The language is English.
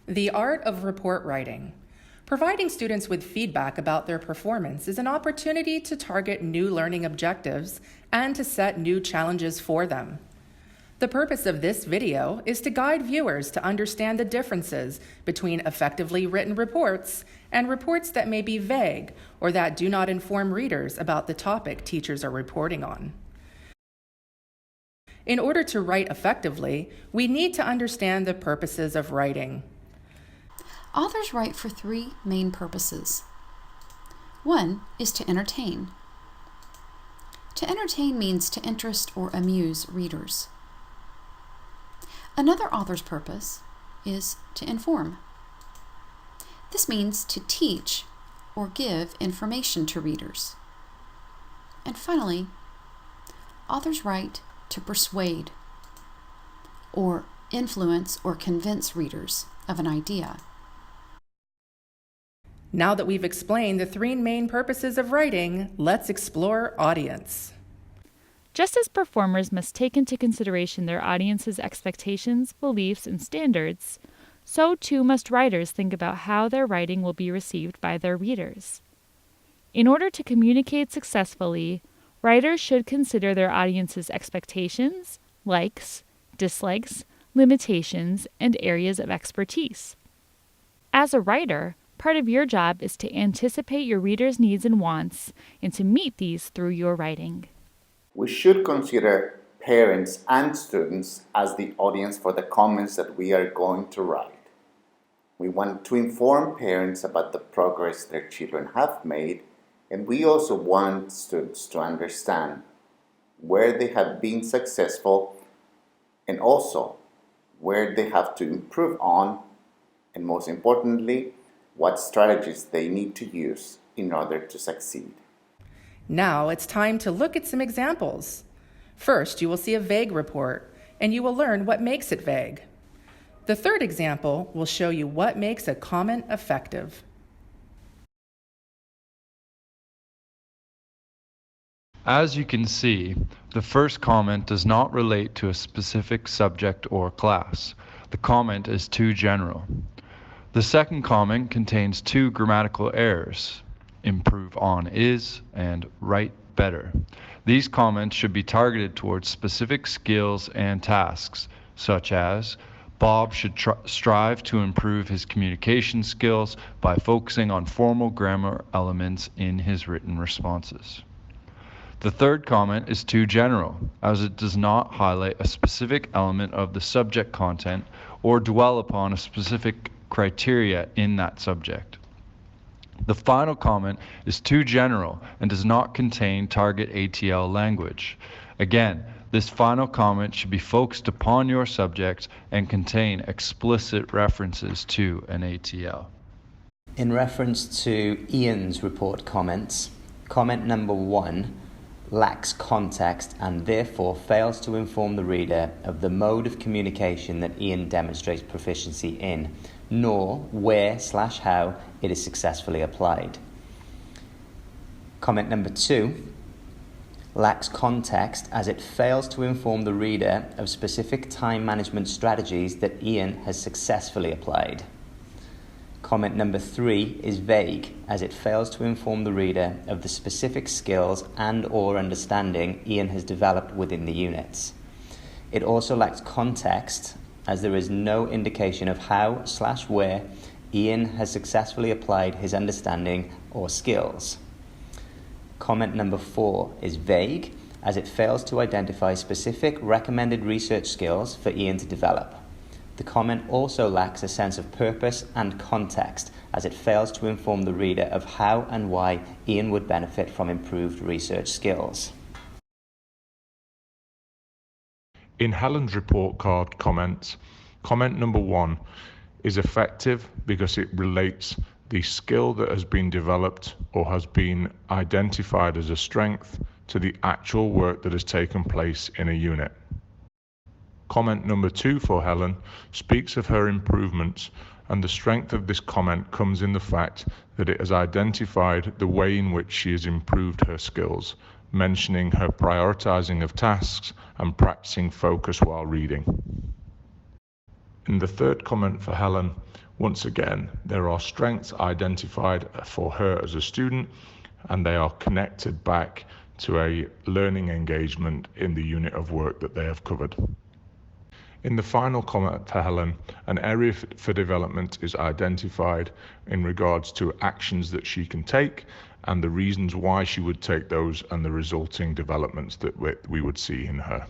The art of report writing. Providing students with feedback about their performance is an opportunity to target new learning objectives and to set new challenges for them. The purpose of this video is to guide viewers to understand the differences between effectively written reports and reports that may be vague or that do not inform readers about the topic teachers are reporting on. In order to write effectively, we need to understand the purposes of writing. Authors write for three main purposes. One is to entertain. To entertain means to interest or amuse readers. Another author's purpose is to inform. This means to teach or give information to readers. And finally, authors write to persuade or influence or convince readers of an idea. Now that we've explained the three main purposes of writing, let's explore audience. Just as performers must take into consideration their audience's expectations, beliefs, and standards, so too must writers think about how their writing will be received by their readers. In order to communicate successfully, writers should consider their audience's expectations, likes, dislikes, limitations, and areas of expertise. As a writer, part of your job is to anticipate your readers' needs and wants and to meet these through your writing. We should consider parents and students as the audience for the comments that we are going to write. We want to inform parents about the progress their children have made, and we also want students to understand where they have been successful and also where they have to improve on, and most importantly, what strategies they need to use in order to succeed. Now it's time to look at some examples. First, you will see a vague report, and you will learn what makes it vague. The third example will show you what makes a comment effective. As you can see, the first comment does not relate to a specific subject or class. The comment is too general. The second comment contains two grammatical errors, improve on is and write better. These comments should be targeted towards specific skills and tasks, such as Bob should strive to improve his communication skills by focusing on formal grammar elements in his written responses. The third comment is too general, as it does not highlight a specific element of the subject content or dwell upon a specific criteria in that subject. The final comment is too general and does not contain target ATL language. Again, this final comment should be focused upon your subject and contain explicit references to an ATL. In reference to Ian's report comments, comment number 1 lacks context and therefore fails to inform the reader of the mode of communication that Ian demonstrates proficiency in, nor where/how it is successfully applied. Comment number 2 lacks context as it fails to inform the reader of specific time management strategies that Ian has successfully applied. Comment number 3 is vague as it fails to inform the reader of the specific skills and/or understanding Ian has developed within the units. It also lacks context as there is no indication of how/where Ian has successfully applied his understanding or skills. Comment number 4 is vague as it fails to identify specific recommended research skills for Ian to develop. The comment also lacks a sense of purpose and context as it fails to inform the reader of how and why Ian would benefit from improved research skills. In Helen's report card comments, comment number 1 is effective because it relates the skill that has been developed or has been identified as a strength to the actual work that has taken place in a unit. Comment number 2 for Helen speaks of her improvements, and the strength of this comment comes in the fact that it has identified the way in which she has improved her skills, mentioning her prioritizing of tasks and practicing focus while reading. In the third comment for Helen, once again, there are strengths identified for her as a student, and they are connected back to a learning engagement in the unit of work that they have covered. In the final comment for Helen, an area for development is identified in regards to actions that she can take and the reasons why she would take those and the resulting developments that we would see in her.